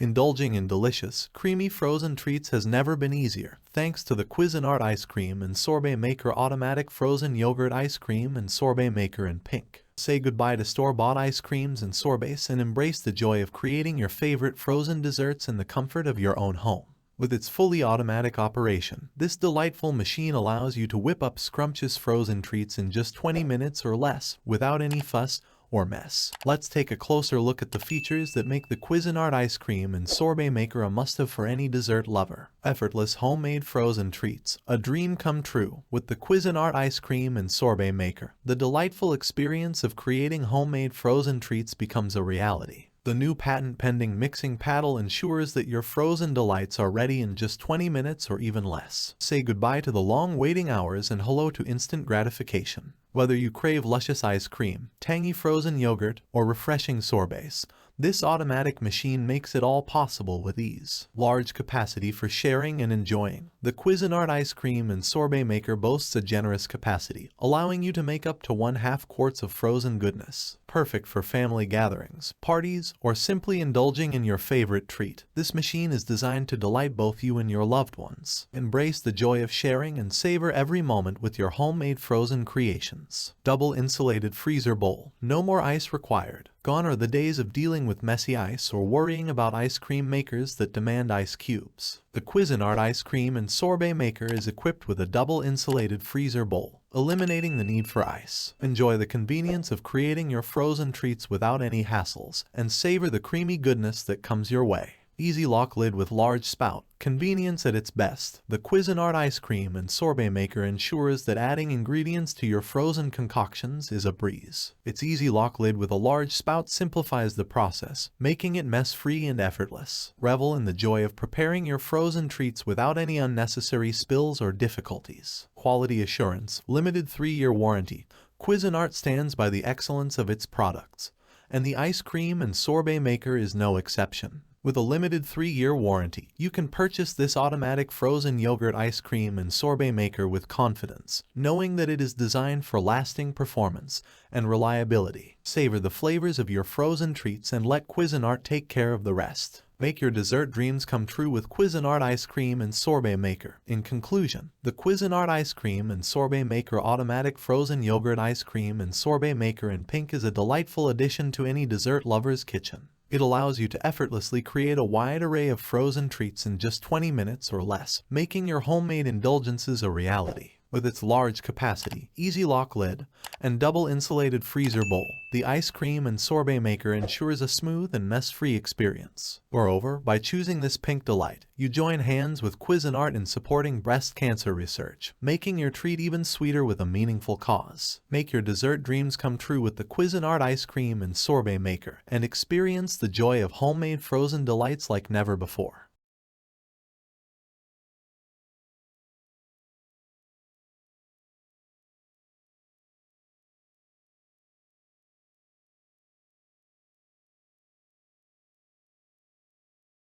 Indulging in delicious, creamy frozen treats has never been easier, thanks to the Cuisinart Ice Cream and Sorbet Maker Automatic Frozen Yogurt Ice Cream and Sorbet Maker in pink. Say goodbye to store-bought ice creams and sorbets and embrace the joy of creating your favorite frozen desserts in the comfort of your own home. With its fully automatic operation, this delightful machine allows you to whip up scrumptious frozen treats in just 20 minutes or less, without any fuss or mess. Let's take a closer look at the features that make the Cuisinart Ice Cream and Sorbet Maker a must-have for any dessert lover. Effortless homemade frozen treats, a dream come true. With the Cuisinart Ice Cream and Sorbet Maker, the delightful experience of creating homemade frozen treats becomes a reality. The new patent-pending mixing paddle ensures that your frozen delights are ready in just 20 minutes or even less. Say goodbye to the long waiting hours and hello to instant gratification. Whether you crave luscious ice cream, tangy frozen yogurt, or refreshing sorbets, this automatic machine makes it all possible with ease. Large capacity for sharing and enjoying. The Cuisinart Ice Cream and Sorbet Maker boasts a generous capacity, allowing you to make up to 1/2 quarts of frozen goodness. Perfect for family gatherings, parties, or simply indulging in your favorite treat. This machine is designed to delight both you and your loved ones. Embrace the joy of sharing and savor every moment with your homemade frozen creations. Double insulated freezer bowl. No more ice required. Gone are the days of dealing with messy ice or worrying about ice cream makers that demand ice cubes. The Cuisinart Ice Cream and Sorbet Maker is equipped with a double insulated freezer bowl, eliminating the need for ice. Enjoy the convenience of creating your frozen treats without any hassles, and savor the creamy goodness that comes your way. Easy lock lid with large spout. Convenience at its best. The Cuisinart Ice Cream and Sorbet Maker ensures that adding ingredients to your frozen concoctions is a breeze. Its easy lock lid with a large spout simplifies the process, making it mess-free and effortless. Revel in the joy of preparing your frozen treats without any unnecessary spills or difficulties. Quality assurance. Limited 3-year warranty. Cuisinart stands by the excellence of its products, and the Ice Cream and Sorbet Maker is no exception. With a limited 3-year warranty, you can purchase this automatic frozen yogurt ice cream and sorbet maker with confidence, knowing that it is designed for lasting performance and reliability. Savor the flavors of your frozen treats and let Cuisinart take care of the rest. Make your dessert dreams come true with Cuisinart Ice Cream and Sorbet Maker. In conclusion, the Cuisinart Ice Cream and Sorbet Maker Automatic Frozen Yogurt Ice Cream and Sorbet Maker in pink is a delightful addition to any dessert lover's kitchen. It allows you to effortlessly create a wide array of frozen treats in just 20 minutes or less, making your homemade indulgences a reality. With its large capacity, easy lock lid, and double insulated freezer bowl, the Ice Cream and Sorbet Maker ensures a smooth and mess-free experience. Moreover, by choosing this pink delight, you join hands with Cuisinart in supporting breast cancer research, making your treat even sweeter with a meaningful cause. Make your dessert dreams come true with the Cuisinart Ice Cream and Sorbet Maker, and experience the joy of homemade frozen delights like never before.